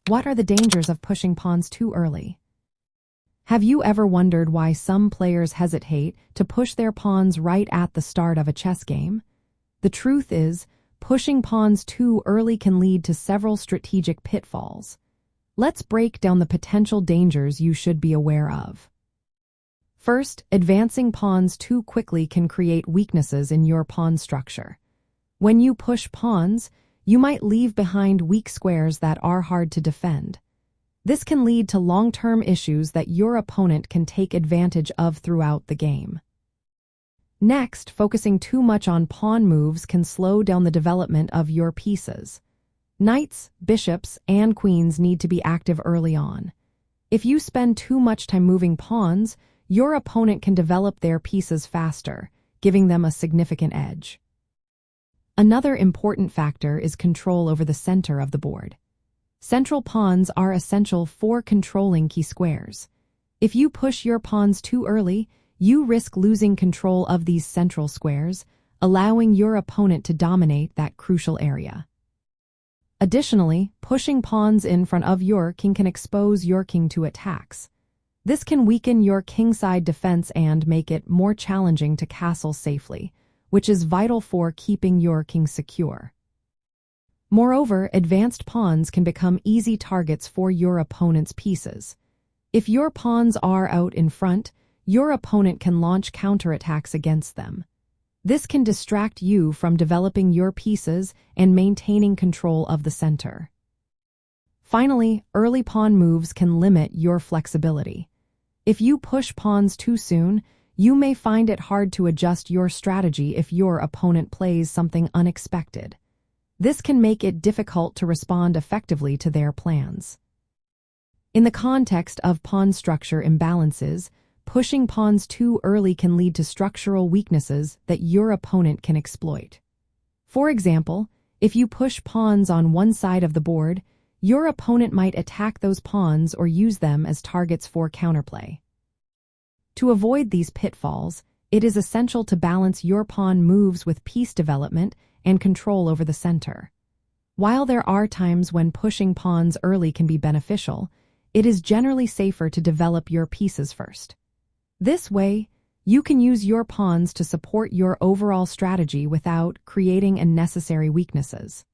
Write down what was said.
What are the dangers of pushing pawns too early? Have you ever wondered why some players hesitate to push their pawns right at the start of a chess game? The truth is, pushing pawns too early can lead to several strategic pitfalls. Let's break down the potential dangers you should be aware of. First, advancing pawns too quickly can create weaknesses in your pawn structure. When you push pawns, you might leave behind weak squares that are hard to defend. This can lead to long-term issues that your opponent can take advantage of throughout the game. Next, focusing too much on pawn moves can slow down the development of your pieces. Knights, bishops, and queens need to be active early on. If you spend too much time moving pawns, your opponent can develop their pieces faster, giving them a significant edge. Another important factor is control over the center of the board. Central pawns are essential for controlling key squares. If you push your pawns too early, you risk losing control of these central squares, allowing your opponent to dominate that crucial area. Additionally, pushing pawns in front of your king can expose your king to attacks. This can weaken your kingside defense and make it more challenging to castle safely, which is vital for keeping your king secure. Moreover, advanced pawns can become easy targets for your opponent's pieces. If your pawns are out in front, your opponent can launch counterattacks against them. This can distract you from developing your pieces and maintaining control of the center. Finally, early pawn moves can limit your flexibility. If you push pawns too soon, you may find it hard to adjust your strategy if your opponent plays something unexpected. This can make it difficult to respond effectively to their plans. In the context of pawn structure imbalances, pushing pawns too early can lead to structural weaknesses that your opponent can exploit. For example, if you push pawns on one side of the board, your opponent might attack those pawns or use them as targets for counterplay. To avoid these pitfalls, it is essential to balance your pawn moves with piece development and control over the center. While there are times when pushing pawns early can be beneficial, it is generally safer to develop your pieces first. This way, you can use your pawns to support your overall strategy without creating unnecessary weaknesses.